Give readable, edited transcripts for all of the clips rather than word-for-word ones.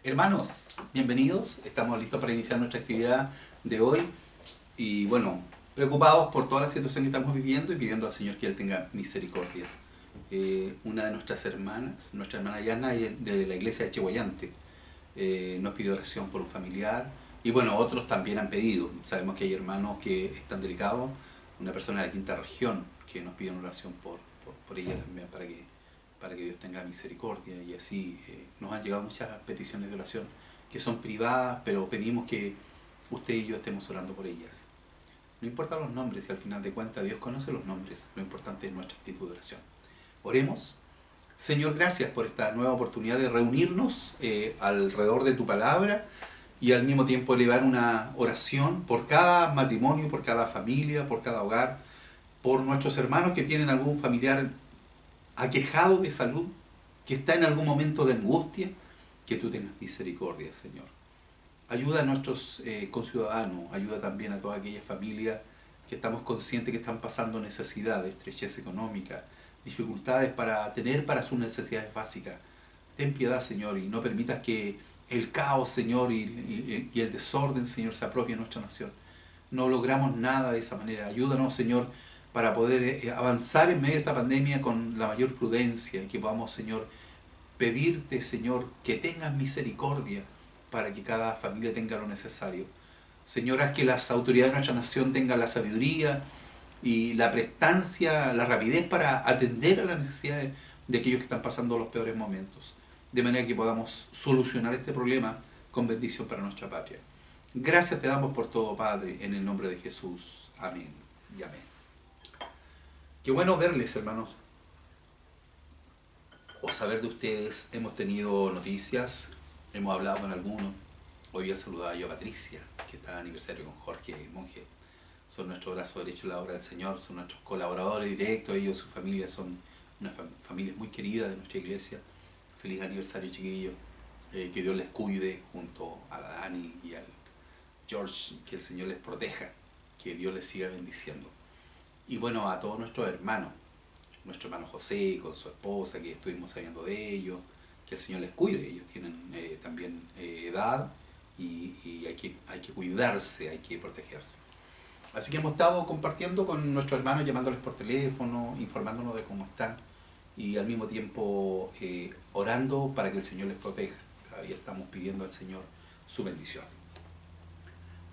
Hermanos, bienvenidos. Estamos listos para iniciar nuestra actividad de hoy. Y bueno, preocupados por toda la situación que estamos viviendo y pidiendo al Señor que Él tenga misericordia. Una de nuestra hermana Yana de la iglesia de Chehuayante, nos pidió oración por un familiar. Y bueno, otros también han pedido. Sabemos que hay hermanos que están delicados. Una persona de la quinta región que nos pide una oración por ella también para que Dios tenga misericordia. Y así nos han llegado muchas peticiones de oración que son privadas, pero pedimos que usted y yo estemos orando por ellas. No importa los nombres, y al final de cuentas Dios conoce los nombres. Lo importante es nuestra actitud de oración. Oremos. Señor, gracias por esta nueva oportunidad de reunirnos alrededor de tu palabra y al mismo tiempo elevar una oración por cada matrimonio, por cada familia, por cada hogar, por nuestros hermanos que tienen algún familiar aquejado de salud, que está en algún momento de angustia. Que tú tengas misericordia, Señor. Ayuda a nuestros conciudadanos, ayuda también a todas aquellas familias que estamos conscientes que están pasando necesidades, estrechez económica, dificultades para sus necesidades básicas. Ten piedad, Señor, y no permitas que el caos, Señor, y el desorden, Señor, se apropie de nuestra nación. No logramos nada de esa manera. Ayúdanos, Señor, para poder avanzar en medio de esta pandemia con la mayor prudencia y que podamos, Señor, pedirte, Señor, que tengas misericordia para que cada familia tenga lo necesario. Señor, haz que las autoridades de nuestra nación tengan la sabiduría y la prestancia, la rapidez para atender a las necesidades de aquellos que están pasando los peores momentos, de manera que podamos solucionar este problema con bendición para nuestra patria. Gracias te damos por todo, Padre, en el nombre de Jesús. Amén y amén. Qué bueno verles, hermanos, o saber de ustedes. Hemos tenido noticias, hemos hablado con algunos. Hoy día saludaba yo a Patricia, que está de aniversario con Jorge Monje. Son nuestro brazo derecho en la obra del Señor, son nuestros colaboradores directos. Ellos y su familia son una familia muy querida de nuestra iglesia. Feliz aniversario, chiquillos. Que Dios les cuide junto a la Dani y al George, que el Señor les proteja, que Dios les siga bendiciendo. Y bueno, a todos nuestros hermanos, nuestro hermano José con su esposa, que estuvimos sabiendo de ellos, que el Señor les cuide. Ellos tienen también edad y hay que cuidarse, hay que protegerse. Así que hemos estado compartiendo con nuestros hermanos, llamándoles por teléfono, informándonos de cómo están y al mismo tiempo orando para que el Señor les proteja. Cada día estamos pidiendo al Señor su bendición.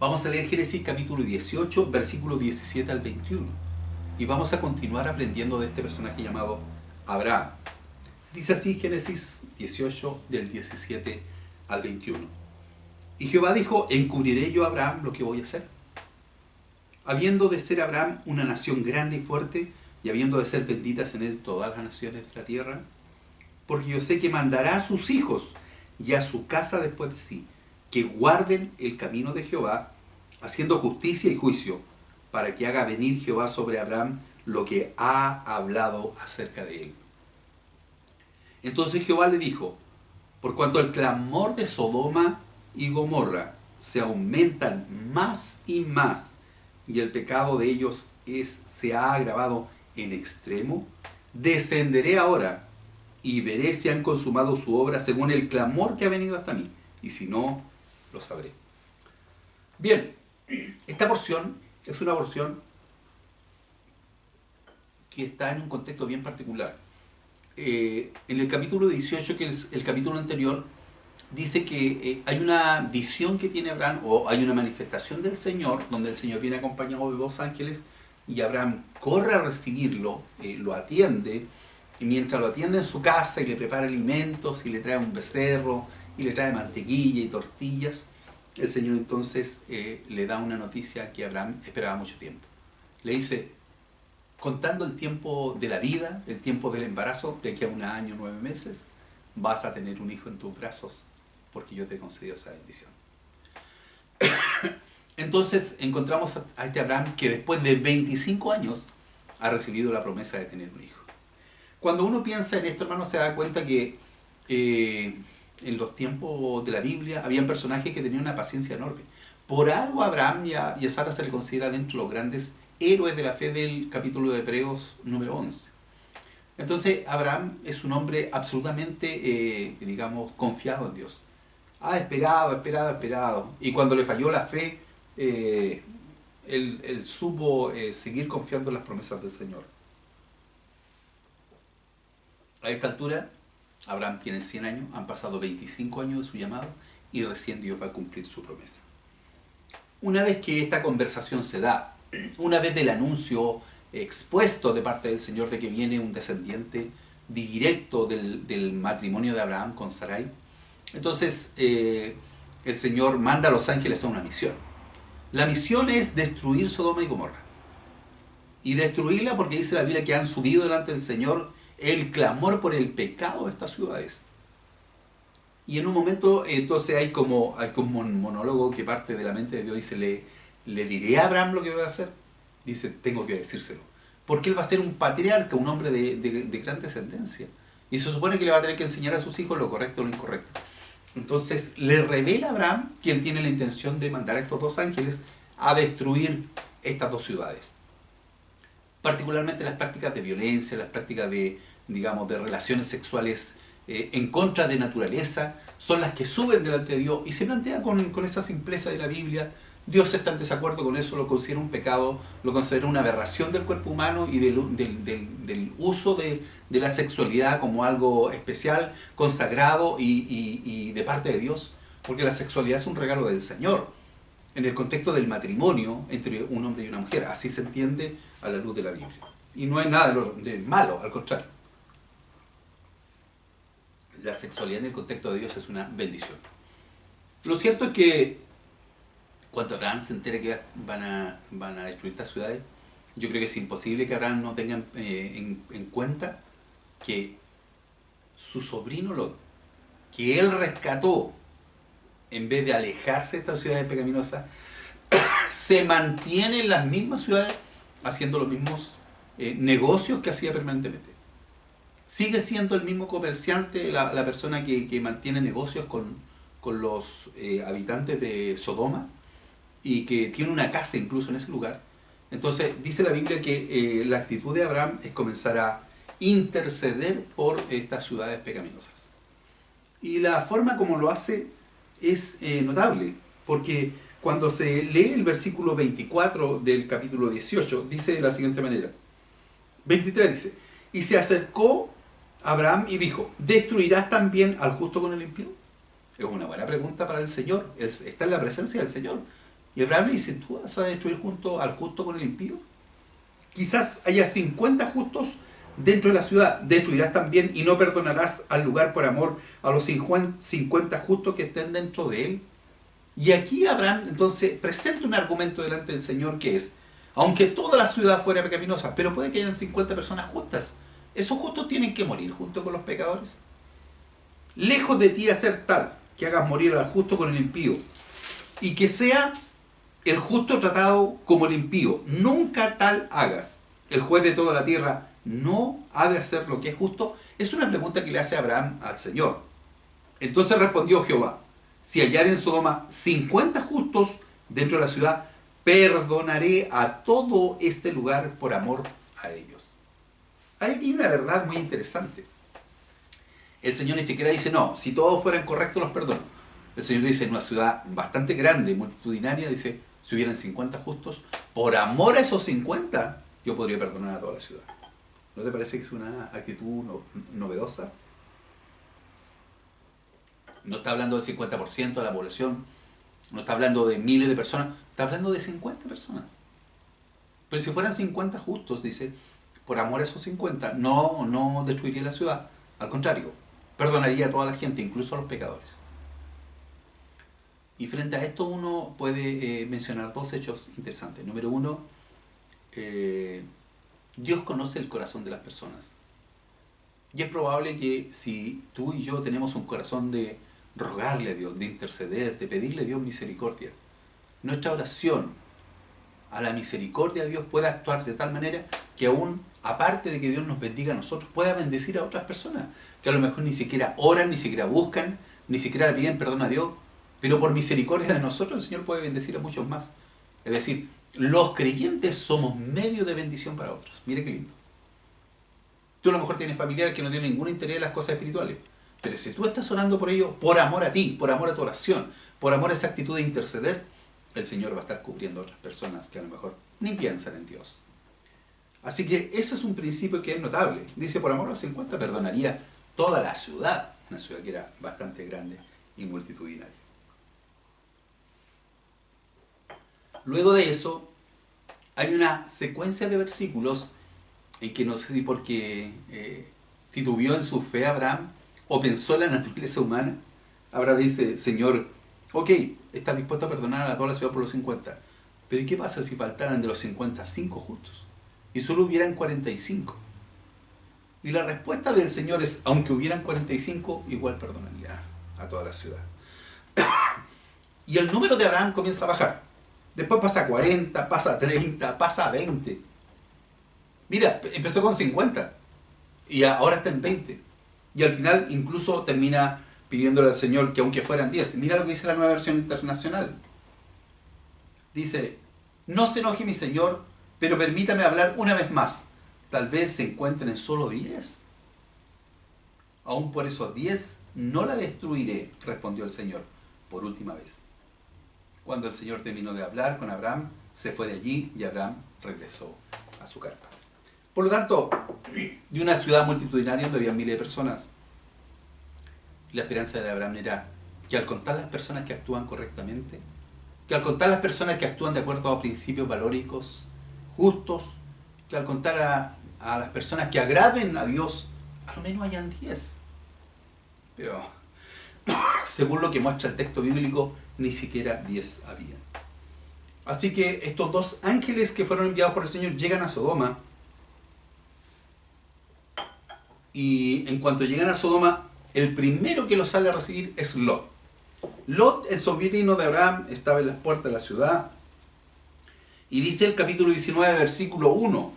Vamos a leer Génesis capítulo 18, versículo 17 al 21. Y vamos a continuar aprendiendo de este personaje llamado Abraham. Dice así Génesis 18, del 17 al 21. Y Jehová dijo: ¿encubriré yo a Abraham lo que voy a hacer? Habiendo de ser Abraham una nación grande y fuerte, y habiendo de ser benditas en él todas las naciones de la tierra, porque yo sé que mandará a sus hijos y a su casa después de sí, que guarden el camino de Jehová, haciendo justicia y juicio, para que haga venir Jehová sobre Abraham lo que ha hablado acerca de él. Entonces Jehová le dijo: por cuanto el clamor de Sodoma y Gomorra se aumentan más y más, y el pecado de ellos se ha agravado en extremo, descenderé ahora y veré si han consumado su obra según el clamor que ha venido hasta mí, y si no, lo sabré. Bien, esta porción es una porción que está en un contexto bien particular. En el capítulo 18, que es el capítulo anterior, dice que hay una visión que tiene Abraham, o hay una manifestación del Señor, donde el Señor viene acompañado de dos ángeles, y Abraham corre a recibirlo, lo atiende, y mientras lo atiende en su casa y le prepara alimentos, y le trae un becerro, y le trae mantequilla y tortillas, el Señor entonces le da una noticia que Abraham esperaba mucho tiempo. Le dice: contando el tiempo de la vida, el tiempo del embarazo, de aquí a 1 año, 9 meses, vas a tener un hijo en tus brazos, porque yo te he concedido esa bendición. Entonces encontramos a este Abraham que después de 25 años ha recibido la promesa de tener un hijo. Cuando uno piensa en esto, hermano, se da cuenta que en los tiempos de la Biblia habían personajes que tenían una paciencia enorme. Por algo a Abraham y a Sara se le considera dentro de los grandes héroes de la fe del capítulo de Hebreos número 11. Entonces Abraham es un hombre absolutamente, digamos, confiado en Dios. ha esperado, esperado, esperado. Y cuando le falló la fe, él supo seguir confiando en las promesas del Señor. A esta altura, Abraham tiene 100 años, han pasado 25 años de su llamado y recién Dios va a cumplir su promesa. Una vez que esta conversación se da, una vez del anuncio expuesto de parte del Señor de que viene un descendiente directo del matrimonio de Abraham con Sarai, entonces el Señor manda a los ángeles a una misión. La misión es destruir Sodoma y Gomorra. Y destruirla porque dice la Biblia que han subido delante del Señor el clamor por el pecado de estas ciudades. Y en un momento, entonces hay como un monólogo que parte de la mente de Dios. Dice, le diré a Abraham lo que voy a hacer. Dice, tengo que decírselo. Porque él va a ser un patriarca, un hombre de gran descendencia. Y se supone que le va a tener que enseñar a sus hijos lo correcto o lo incorrecto. Entonces le revela a Abraham que él tiene la intención de mandar a estos dos ángeles a destruir estas dos ciudades. Particularmente las prácticas de violencia, las prácticas de relaciones sexuales en contra de naturaleza, son las que suben delante de Dios y se plantea con esa simpleza de la Biblia. Dios está en desacuerdo con eso, lo considera un pecado, lo considera una aberración del cuerpo humano y del uso de la sexualidad como algo especial, consagrado y de parte de Dios, porque la sexualidad es un regalo del Señor, en el contexto del matrimonio entre un hombre y una mujer. Así se entiende a la luz de la Biblia. Y no es nada de malo, al contrario. La sexualidad en el contexto de Dios es una bendición. Lo cierto es que cuando Abraham se entere que van a destruir estas ciudades, yo creo que es imposible que Abraham no tenga en cuenta que su sobrino Lot, que él rescató, en vez de alejarse de estas ciudades pecaminosas, se mantiene en las mismas ciudades haciendo los mismos negocios que hacía permanentemente. Sigue siendo el mismo comerciante, la persona que mantiene negocios con los habitantes de Sodoma y que tiene una casa incluso en ese lugar. Entonces dice la Biblia que la actitud de Abraham es comenzar a interceder por estas ciudades pecaminosas. Y la forma como lo hace es notable, porque cuando se lee el versículo 24 del capítulo 18, dice de la siguiente manera. 23 dice, y se acercó Abraham y dijo, ¿destruirás también al justo con el impío? Es una buena pregunta para el Señor. Él está en la presencia del Señor. Y Abraham le dice, ¿tú vas a destruir al justo con el impío? Quizás haya 50 justos dentro de la ciudad. Destruirás también y no perdonarás al lugar por amor a los 50 justos que estén dentro de él. Y aquí Abraham entonces presenta un argumento delante del Señor que es, aunque toda la ciudad fuera pecaminosa, pero puede que hayan 50 personas justas, ¿esos justos tienen que morir junto con los pecadores? Lejos de ti hacer tal que hagas morir al justo con el impío y que sea el justo tratado como el impío, nunca tal hagas. El juez de toda la tierra no ha de hacer lo que es justo. Es una pregunta que le hace Abraham al Señor. Entonces respondió Jehová, si hallar en Sodoma 50 justos dentro de la ciudad, perdonaré a todo este lugar por amor a ellos. Hay aquí una verdad muy interesante. El Señor ni siquiera dice, no, si todos fueran correctos los perdono. El Señor dice, en una ciudad bastante grande, multitudinaria, dice, si hubieran 50 justos, por amor a esos 50, yo podría perdonar a toda la ciudad. ¿No te parece que es una actitud novedosa? No está hablando del 50% de la población, no está hablando de miles de personas, está hablando de 50 personas. Pero si fueran 50 justos, dice, por amor a esos 50, no destruiría la ciudad. Al contrario, perdonaría a toda la gente, incluso a los pecadores. Y frente a esto uno puede mencionar dos hechos interesantes. Número uno, Dios conoce el corazón de las personas. Y es probable que si tú y yo tenemos un corazón de rogarle a Dios, de interceder, de pedirle a Dios misericordia, nuestra oración a la misericordia de Dios pueda actuar de tal manera que aún, aparte de que Dios nos bendiga a nosotros, pueda bendecir a otras personas, que a lo mejor ni siquiera oran, ni siquiera buscan, ni siquiera le piden perdón a Dios, pero por misericordia de nosotros el Señor puede bendecir a muchos más. Es decir, los creyentes somos medio de bendición para otros. Mire qué lindo. Tú a lo mejor tienes familiares que no tienen ningún interés en las cosas espirituales. Pero si tú estás orando por ellos, por amor a ti, por amor a tu oración, por amor a esa actitud de interceder, el Señor va a estar cubriendo a otras personas que a lo mejor ni piensan en Dios. Así que ese es un principio que es notable. Dice, por amor a los 50 perdonaría toda la ciudad, una ciudad que era bastante grande y multitudinaria. Luego de eso, hay una secuencia de versículos en que no sé si porque titubeó en su fe Abraham o pensó en la naturaleza humana. Abraham dice, Señor, ok, estás dispuesto a perdonar a toda la ciudad por los 50, pero ¿y qué pasa si faltaran de los 50 5 justos? Y solo hubieran 45. Y la respuesta del Señor es, aunque hubieran 45, igual perdonaría a toda la ciudad. Y el número de Abraham comienza a bajar. Después pasa a 40, pasa a 30, pasa a 20. Mira, empezó con 50 y ahora está en 20. Y al final incluso termina pidiéndole al Señor que aunque fueran 10. Mira lo que dice la Nueva Versión Internacional. Dice, no se enoje mi Señor, pero permítame hablar una vez más. Tal vez se encuentren en solo 10. Aún por esos 10 no la destruiré, respondió el Señor, por última vez. Cuando el Señor terminó de hablar con Abraham, se fue de allí y Abraham regresó a su carpa. Por lo tanto, de una ciudad multitudinaria donde había miles de personas, la esperanza de Abraham era que al contar las personas que actúan correctamente, que al contar las personas que actúan de acuerdo a principios valóricos justos, que al contar a las personas que agraden a Dios, a lo menos hayan 10. Pero, según lo que muestra el texto bíblico, ni siquiera 10 había. Así que estos dos ángeles que fueron enviados por el Señor llegan a Sodoma. Y en cuanto llegan a Sodoma, el primero que los sale a recibir es Lot. Lot, el sobrino de Abraham, estaba en las puertas de la ciudad. Y dice el capítulo 19, versículo 1.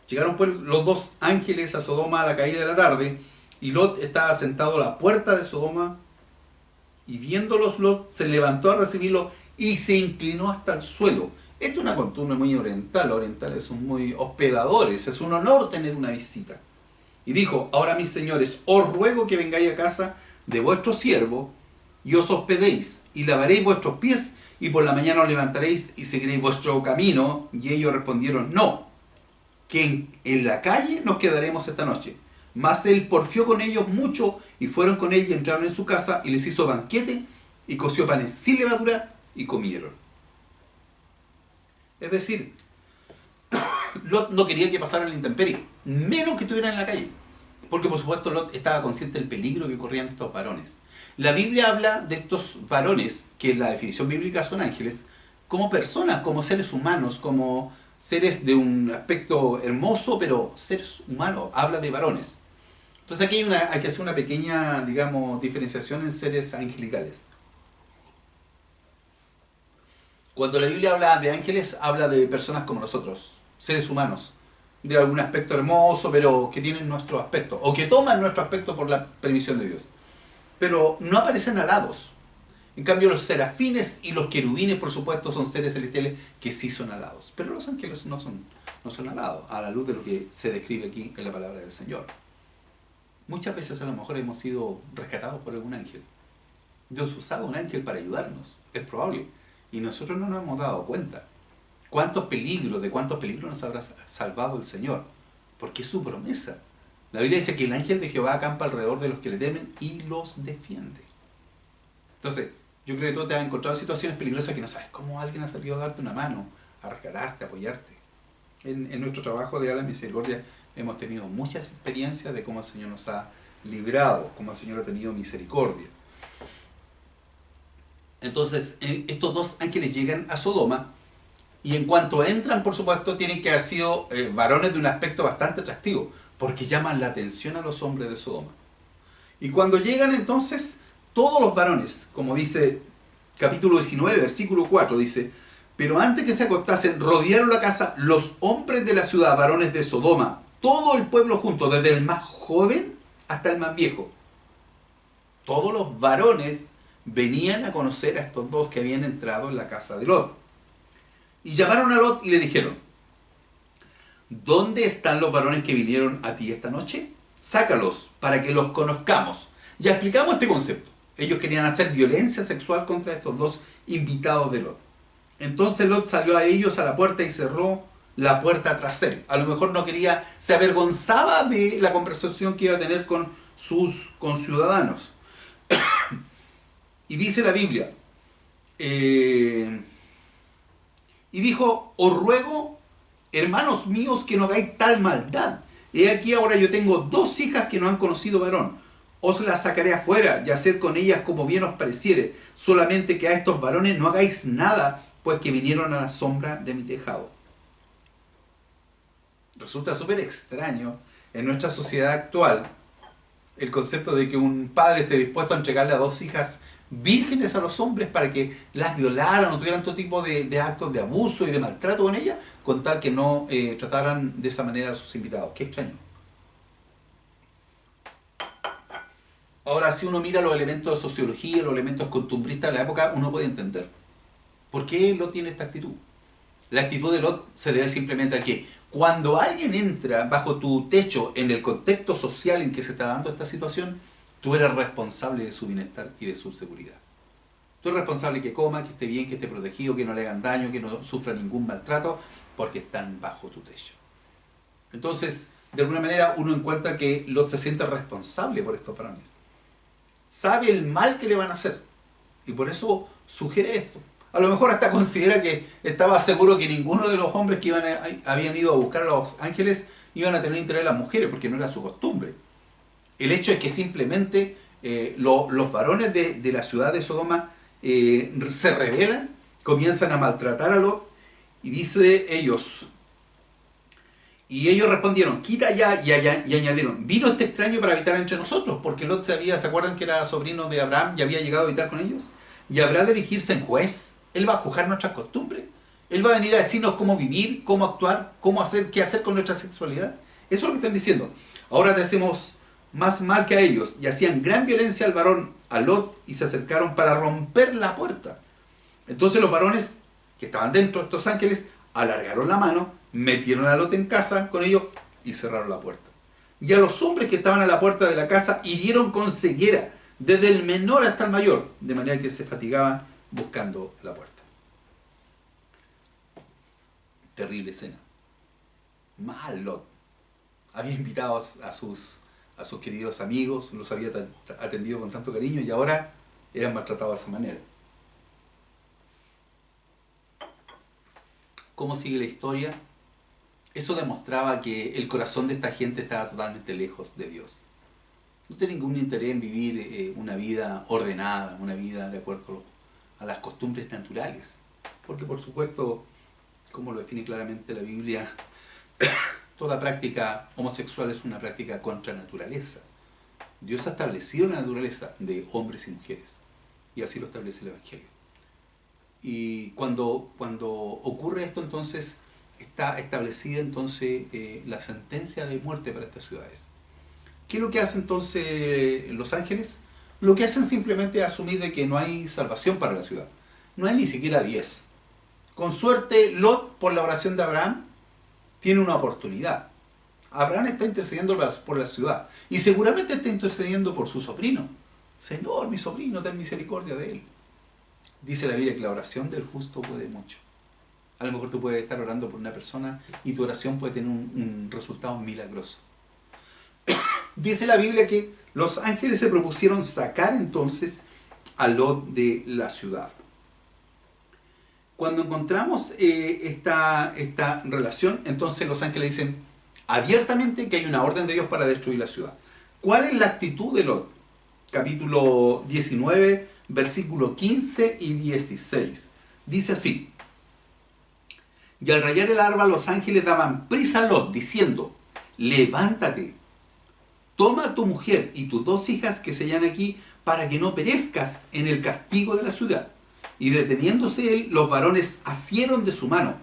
Llegaron pues los dos ángeles a Sodoma a la caída de la tarde, y Lot estaba sentado a la puerta de Sodoma, y viéndolos Lot se levantó a recibirlo y se inclinó hasta el suelo. Esto es una costumbre muy oriental. Los orientales son muy hospedadores, es un honor tener una visita. Y dijo, ahora mis señores, os ruego que vengáis a casa de vuestro siervo y os hospedéis, y lavaréis vuestros pies, y por la mañana os levantaréis y seguiréis vuestro camino. Y ellos respondieron, no, que en la calle nos quedaremos esta noche. Mas él porfió con ellos mucho, y fueron con él y entraron en su casa, y les hizo banquete, y coció panes sin levadura, y comieron. Es decir, Lot no quería que pasaran la intemperie, menos que estuvieran en la calle. Porque por supuesto Lot estaba consciente del peligro que corrían estos varones. La Biblia habla de estos varones, que en la definición bíblica son ángeles, como personas, como seres humanos, como seres de un aspecto hermoso, pero seres humanos, habla de varones. Entonces aquí hay que hacer una pequeña, digamos, diferenciación en seres angelicales. Cuando la Biblia habla de ángeles, habla de personas como nosotros, seres humanos, de algún aspecto hermoso, pero que tienen nuestro aspecto, o que toman nuestro aspecto por la permisión de Dios. Pero no aparecen alados. En cambio, los serafines y los querubines, por supuesto, son seres celestiales que sí son alados. Pero los ángeles no son alados, a la luz de lo que se describe aquí en la palabra del Señor. Muchas veces a lo mejor hemos sido rescatados por algún ángel. Dios ha usado un ángel para ayudarnos, es probable. Y nosotros no nos hemos dado cuenta. De cuántos peligros nos habrá salvado el Señor. Porque es su promesa. La Biblia dice que el ángel de Jehová acampa alrededor de los que le temen y los defiende. Entonces, yo creo que tú te has encontrado situaciones peligrosas que no sabes cómo alguien ha salido a darte una mano, a rescatarte, a apoyarte. En nuestro trabajo de Ala Misericordia hemos tenido muchas experiencias de cómo el Señor nos ha librado, cómo el Señor ha tenido misericordia. Entonces, estos dos ángeles llegan a Sodoma, y en cuanto entran, por supuesto, tienen que haber sido varones de un aspecto bastante atractivo, porque llaman la atención a los hombres de Sodoma. Y cuando llegan entonces, todos los varones, como dice capítulo 19, versículo 4, dice, pero antes que se acostasen, rodearon la casa los hombres de la ciudad, varones de Sodoma, todo el pueblo junto, desde el más joven hasta el más viejo. Todos los varones venían a conocer a estos dos que habían entrado en la casa de Lot. Y llamaron a Lot y le dijeron, ¿dónde están los varones que vinieron a ti esta noche? Sácalos para que los conozcamos. Ya explicamos este concepto. Ellos querían hacer violencia sexual contra estos dos invitados de Lot. Entonces Lot salió a ellos a la puerta y cerró la puerta tras él. A lo mejor no quería, se avergonzaba de la conversación que iba a tener con sus conciudadanos. Y dice la Biblia, y dijo, os ruego, hermanos míos, que no hagáis tal maldad. He aquí ahora yo tengo 2 hijas que no han conocido varón. Os las sacaré afuera y haced con ellas como bien os pareciere. Solamente que a estos varones no hagáis nada, pues que vinieron a la sombra de mi tejado. Resulta súper extraño en nuestra sociedad actual el concepto de que un padre esté dispuesto a entregarle a 2 hijas vírgenes a los hombres para que las violaran o tuvieran todo tipo de actos de abuso y de maltrato con ellas, con tal que no trataran de esa manera a sus invitados. Qué extraño. Ahora, si uno mira los elementos de sociología, los elementos costumbristas de la época, uno puede entender por qué Lot tiene esta actitud. La actitud de Lot se debe simplemente a que cuando alguien entra bajo tu techo en el contexto social en que se está dando esta situación, tú eres responsable de su bienestar y de su seguridad. Tú eres responsable de que coma, que esté bien, que esté protegido, que no le hagan daño, que no sufra ningún maltrato, porque están bajo tu techo. Entonces, de alguna manera, uno encuentra que Lot se siente responsable por estos varones. Sabe el mal que le van a hacer. Y por eso sugiere esto. A lo mejor hasta considera que estaba seguro que ninguno de los hombres que habían ido a buscar a los ángeles iban a tener interés en las mujeres, porque no era su costumbre. El hecho es que simplemente los varones de la ciudad de Sodoma se rebelan, comienzan a maltratar a Lot, y dice ellos, y ellos respondieron, quita ya, y añadieron, vino este extraño para habitar entre nosotros, porque Lot ¿se acuerdan que era sobrino de Abraham y había llegado a habitar con ellos? Y habrá de erigirse en juez. Él va a juzgar nuestras costumbres. Él va a venir a decirnos cómo vivir, cómo actuar, cómo hacer, qué hacer con nuestra sexualidad. Eso es lo que están diciendo. Ahora te hacemos más mal que a ellos. Y hacían gran violencia al varón, a Lot, y se acercaron para romper la puerta. Entonces los varones que estaban dentro, estos ángeles, alargaron la mano, metieron a Lot en casa con ellos y cerraron la puerta. Y a los hombres que estaban a la puerta de la casa hirieron con ceguera, desde el menor hasta el mayor, de manera que se fatigaban buscando la puerta. Terrible escena. Mal Lot. Había invitado a sus queridos amigos, los había atendido con tanto cariño y ahora eran maltratados de esa manera. ¿Cómo sigue la historia? Eso demostraba que el corazón de esta gente estaba totalmente lejos de Dios. No tiene ningún interés en vivir una vida ordenada, una vida de acuerdo a las costumbres naturales. Porque por supuesto, como lo define claramente la Biblia, toda práctica homosexual es una práctica contra naturaleza. Dios ha establecido la naturaleza de hombres y mujeres. Y así lo establece el Evangelio. Y cuando ocurre esto, entonces está establecida entonces la sentencia de muerte para estas ciudades. ¿Qué es lo que hacen entonces los ángeles? Lo que hacen simplemente es asumir de que no hay salvación para la ciudad. No hay ni siquiera 10. Con suerte, Lot, por la oración de Abraham, tiene una oportunidad. Abraham está intercediendo por la ciudad. Y seguramente está intercediendo por su sobrino. Señor, mi sobrino, ten misericordia de él. Dice la Biblia que la oración del justo puede mucho. A lo mejor tú puedes estar orando por una persona y tu oración puede tener un resultado milagroso. Dice la Biblia que los ángeles se propusieron sacar entonces a Lot de la ciudad. Cuando encontramos esta relación, entonces los ángeles dicen abiertamente que hay una orden de Dios para destruir la ciudad. ¿Cuál es la actitud de Lot? Capítulo 19, versículos 15 y 16. Dice así: y al rayar el alba los ángeles daban prisa a Lot, diciendo, levántate, toma a tu mujer y tus 2 hijas que se hallan aquí, para que no perezcas en el castigo de la ciudad. Y deteniéndose él, los varones asieron de su mano.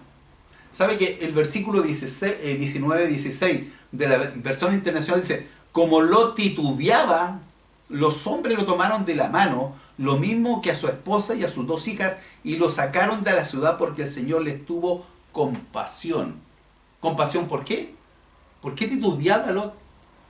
¿Sabe que el versículo 19-16 de la versión internacional dice, como Lot titubeaba, los hombres lo tomaron de la mano, lo mismo que a su esposa y a sus 2 hijas, y lo sacaron de la ciudad porque el Señor les tuvo compasión. ¿Compasión por qué? ¿Por qué titubeaba Lot?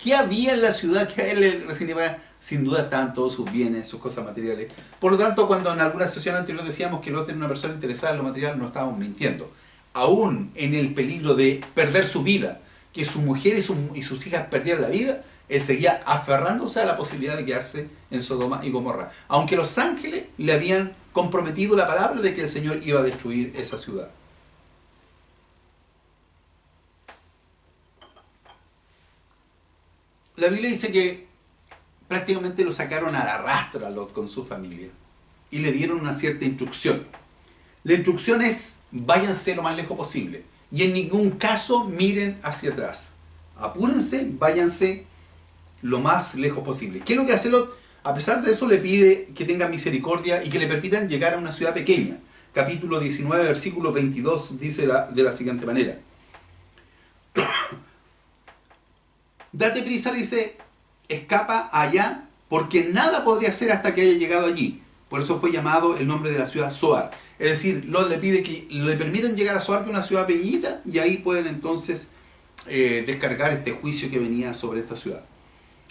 ¿Qué había en la ciudad que a él le resignificaba? Sin duda estaban todos sus bienes, sus cosas materiales. Por lo tanto, cuando en alguna sesión anterior decíamos que Lot era una persona interesada en lo material, no estábamos mintiendo. Aún en el peligro de perder su vida, que su mujer y sus hijas perdieran la vida, él seguía aferrándose a la posibilidad de quedarse en Sodoma y Gomorra. Aunque los ángeles le habían comprometido la palabra de que el Señor iba a destruir esa ciudad. La Biblia dice que prácticamente lo sacaron a la rastra a Lot con su familia y le dieron una cierta instrucción. La instrucción es: váyanse lo más lejos posible y en ningún caso miren hacia atrás. Apúrense, váyanse lo más lejos posible. ¿Qué es lo que hace Lot? A pesar de eso, le pide que tengan misericordia y que le permitan llegar a una ciudad pequeña. Capítulo 19, versículo 22 dice de la siguiente manera: date prisa, le dice, escapa allá, porque nada podría hacer hasta que haya llegado allí. Por eso fue llamado el nombre de la ciudad Zoar. Es decir, Lot le pide que le permitan llegar a Zoar, que es una ciudad pequeñita, y ahí pueden entonces descargar este juicio que venía sobre esta ciudad.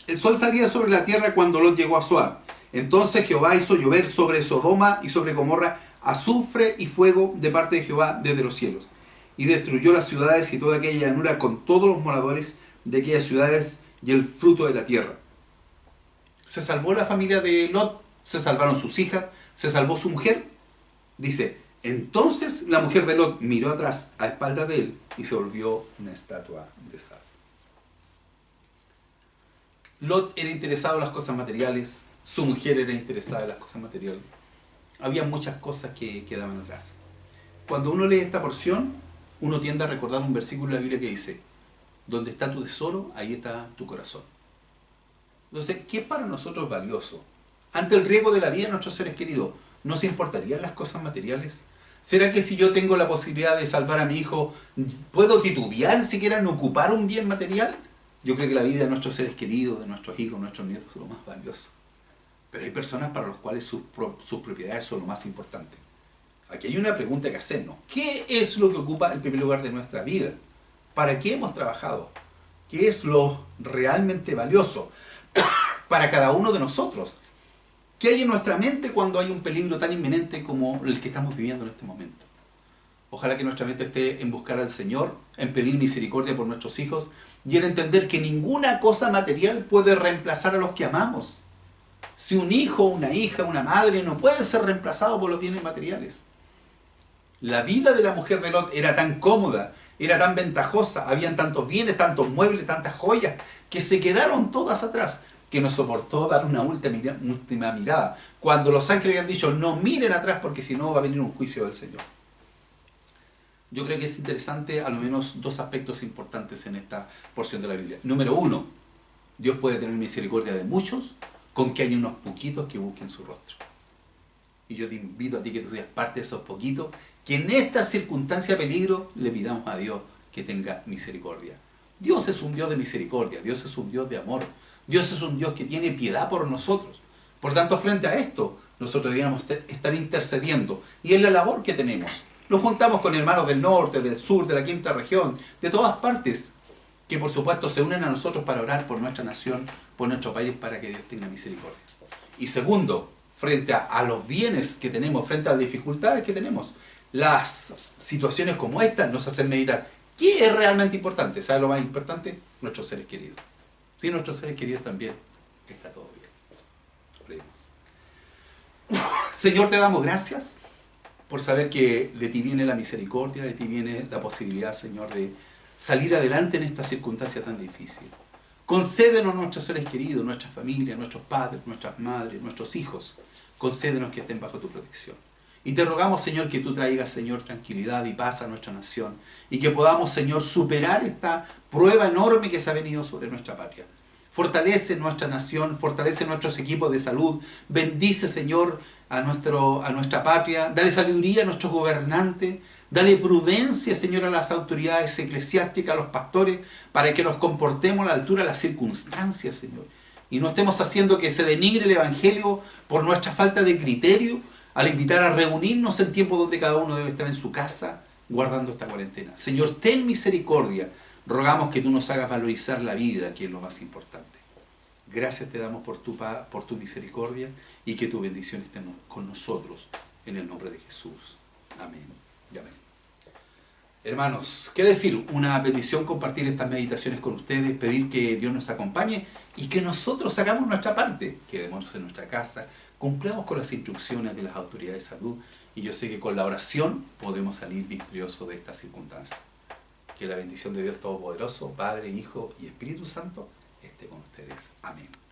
El sol salía sobre la tierra cuando Lot llegó a Zoar. Entonces Jehová hizo llover sobre Sodoma y sobre Gomorra azufre y fuego de parte de Jehová desde los cielos. Y destruyó las ciudades y toda aquella llanura con todos los moradores de aquellas ciudades y el fruto de la tierra. Se salvó la familia de Lot, se salvaron sus hijas, se salvó su mujer. Dice, entonces la mujer de Lot miró atrás a espaldas de él y se volvió una estatua de sal. Lot era interesado en las cosas materiales, su mujer era interesada en las cosas materiales. Había muchas cosas que quedaban atrás. Cuando uno lee esta porción, uno tiende a recordar un versículo de la Biblia que dice: donde está tu tesoro, ahí está tu corazón. Entonces, ¿qué es para nosotros valioso? Ante el riesgo de la vida de nuestros seres queridos, ¿nos importarían las cosas materiales? ¿Será que si yo tengo la posibilidad de salvar a mi hijo, puedo titubear siquiera en ocupar un bien material? Yo creo que la vida de nuestros seres queridos, de nuestros hijos, nuestros nietos, es lo más valioso. Pero hay personas para las cuales sus propiedades son lo más importante. Aquí hay una pregunta que hacernos. ¿Qué es lo que ocupa el primer lugar de nuestra vida? ¿Para qué hemos trabajado? ¿Qué es lo realmente valioso para cada uno de nosotros? ¿Qué hay en nuestra mente cuando hay un peligro tan inminente como el que estamos viviendo en este momento? Ojalá que nuestra mente esté en buscar al Señor, en pedir misericordia por nuestros hijos y en entender que ninguna cosa material puede reemplazar a los que amamos. Si un hijo, una hija, una madre no puede ser reemplazado por los bienes materiales. La vida de la mujer de Lot era tan cómoda, era tan ventajosa, habían tantos bienes, tantos muebles, tantas joyas, que se quedaron todas atrás, que no soportó dar una última mirada. Cuando los ángeles habían dicho, no miren atrás porque si no va a venir un juicio del Señor. Yo creo que es interesante al menos dos aspectos importantes en esta porción de la Biblia. Número uno, Dios puede tener misericordia de muchos con que hay unos poquitos que busquen su rostro. Y yo te invito a ti que tú seas parte de esos poquitos, que en esta circunstancia de peligro le pidamos a Dios que tenga misericordia. Dios es un Dios de misericordia, Dios es un Dios de amor, Dios es un Dios que tiene piedad por nosotros. Por tanto, frente a esto, nosotros deberíamos estar intercediendo. Y es la labor que tenemos. Nos juntamos con hermanos del norte, del sur, de la quinta región, de todas partes, que por supuesto se unen a nosotros para orar por nuestra nación, por nuestro país, para que Dios tenga misericordia. Y segundo, frente a los bienes que tenemos, frente a las dificultades que tenemos, las situaciones como esta nos hacen meditar. ¿Qué es realmente importante? ¿Sabe lo más importante? Nuestros seres queridos. Sin nuestros seres queridos también está todo bien. Oremos. Señor, te damos gracias por saber que de ti viene la misericordia, de ti viene la posibilidad, Señor, de salir adelante en esta circunstancia tan difícil. Concédenos nuestros seres queridos, nuestras familias, nuestros padres, nuestras madres, nuestros hijos. Concédenos que estén bajo tu protección. Y te rogamos, Señor, que tú traigas, Señor, tranquilidad y paz a nuestra nación. Y que podamos, Señor, superar esta prueba enorme que se ha venido sobre nuestra patria. Fortalece nuestra nación, fortalece nuestros equipos de salud. Bendice, Señor, a nuestra patria. Dale sabiduría a nuestros gobernantes. Dale prudencia, Señor, a las autoridades eclesiásticas, a los pastores, para que nos comportemos a la altura de las circunstancias, Señor. Y no estemos haciendo que se denigre el Evangelio por nuestra falta de criterio, al invitar a reunirnos en tiempo donde cada uno debe estar en su casa, guardando esta cuarentena. Señor, ten misericordia Rogamos que tú nos hagas valorizar la vida, que es lo más importante. Gracias te damos por tu misericordia y que tu bendición esté con nosotros en el nombre de Jesús. Amén y amén. Hermanos, ¿qué decir? Una bendición compartir estas meditaciones con ustedes, pedir que Dios nos acompañe y que nosotros hagamos nuestra parte, quedémonos en nuestra casa, cumplamos con las instrucciones de las autoridades de salud y yo sé que con la oración podemos salir victoriosos de estas circunstancias. Que la bendición de Dios Todopoderoso, Padre, Hijo y Espíritu Santo esté con ustedes. Amén.